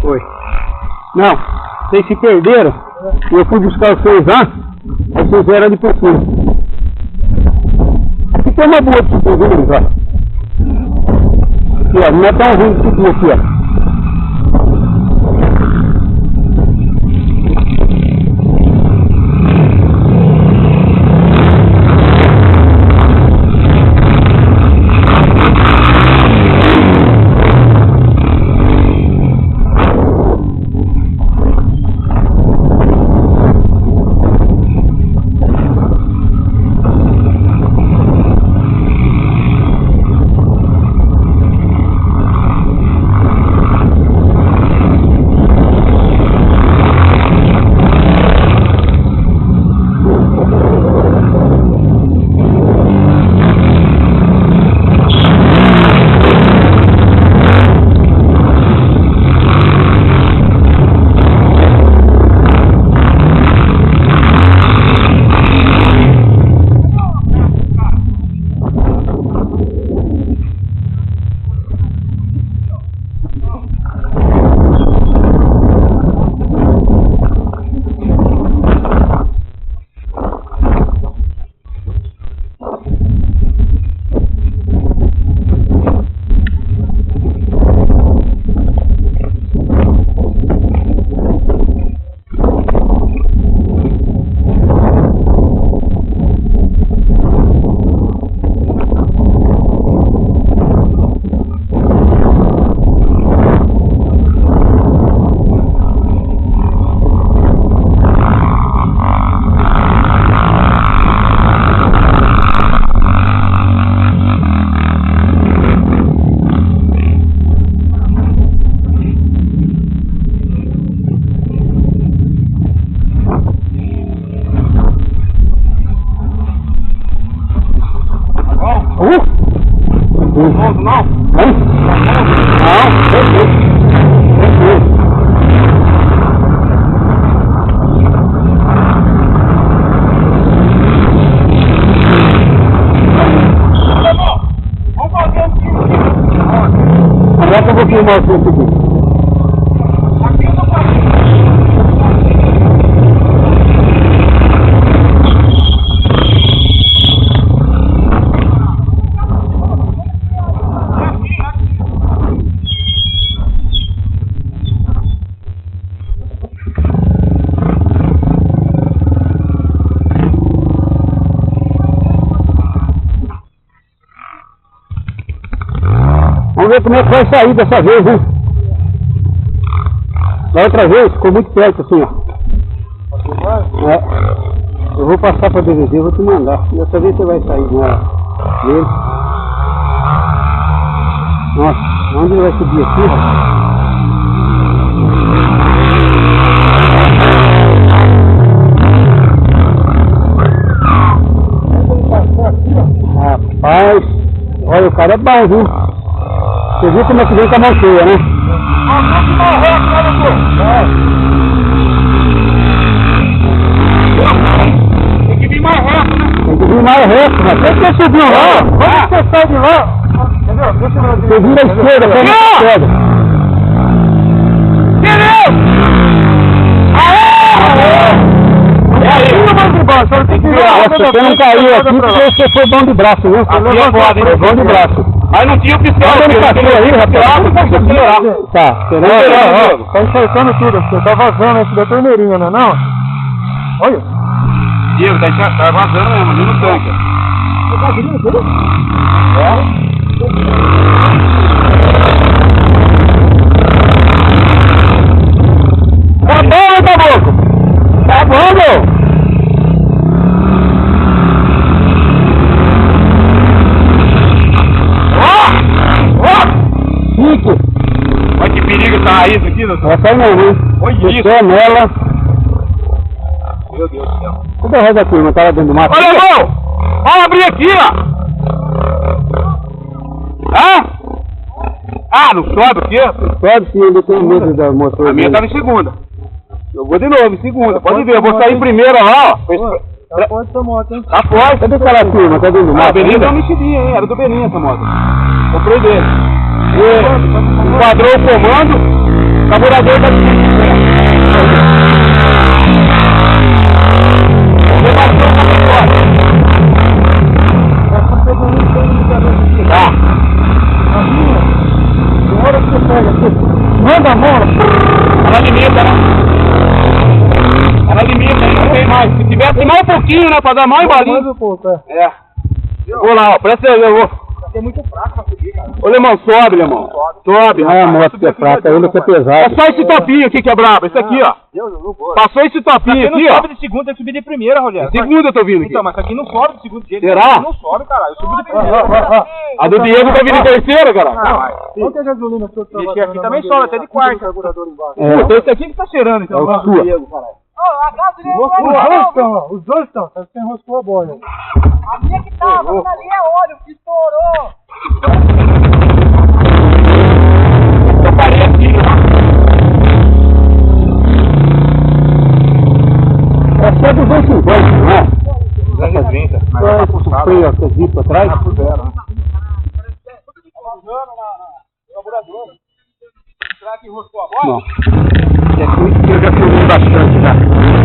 Foi. Não, vocês se perderam. Eu fui buscar vocês lá. Aí vocês vieram ali por cima. Aqui tem uma boa de segundo, ó. Aqui, ó. Não é tão ruim de seguir aqui, ó. Agora eu vou filmar o seguinte. Vamos ver como é que vai sair dessa vez, hein? Da outra vez ficou muito perto assim, ó. É. Eu vou passar para DVD, vou te mandar. Dessa vez você vai sair dele. Nossa, onde ele vai subir aqui, rapaz? Rapaz, olha, o cara é bom, viu? Você viu como é que vem com a mão cheia, né? Tem que vir mais reto, né? Tem que vir mais reto, mas por que você subiu lá? Como você sai de lá? Entendeu? Você vira à esquerda, como você pega. Entendeu? E aí, mano de baixo, eu tenho que virar. Você não caiu aqui porque você foi bom de braço, viu? Aqui é foda, hein? Bom de braço. Mas não tinha oficial. Olha ele passou aí, rapaz. Tá, esperando. Tá enxertando tudo, você tá vazando esse da torneirinha, não é não? Olha. Diego, tá vazando mesmo, ali no tanque. Você tá vindo tudo? Tá bom, meu caboclo? Tá bom, meu? Olha que perigo essa raiz aqui, doutor. Essa aí não, hein? Olha isso. É nela. Meu Deus do céu. Cadê o resto da turma? Tava dentro do mato. Olha, irmão! Vamos abrir aqui, ó! Hã? Ah, não sobe aqui? Sobe sim, eu tenho medo da motor. A minha tava em segunda. Eu vou de novo, em segunda. Pode ver, eu vou sair primeiro lá, ó. Tá forte essa moto, hein? Tá forte. Cadê aquela turma? Cadê do mato? A Belinha tá mexidinha, hein? Era do Belinha essa moto. Comprei dele. Enquadrou o comando. O carburador tá manda a mola. Ela limita, né? Ela limita, aí não tem mais. Se tivesse mais um pouquinho, né? Pra dar mais balinha. É. Vou lá, ó. Presta aí, eu vou. É muito fraco pra subir, cara. Ô, Lemão, sobe, Lemão. Sobe, rapaz. A moto que é fraca, ainda que é pesado. É só esse topinho aqui que é brabo. Esse aqui, ó. Passou esse topinho aqui, ó. Não sobe de segunda, tem que subir de primeira, Rogério. De segunda eu tô vindo aqui. Então, mas isso aqui não sobe de segundo jeito. Será? Não sobe, caralho. Eu subi de primeira. A do Diego vai vir de terceira, cara. Qual que é a gasolina que eu tô Esse aqui também sobe, até de quarta. Puta, esse aqui que tá cheirando, então. É o sua. Os dois estão. Você enroscou a boia. A minha que tava, ali é óleo, que estourou. Eu parei aqui, ó. É só 250, não é? 230. Mas freio acredito atrás? Será que enroscou a bola? Não. Esse aqui eu já filmei bastante já.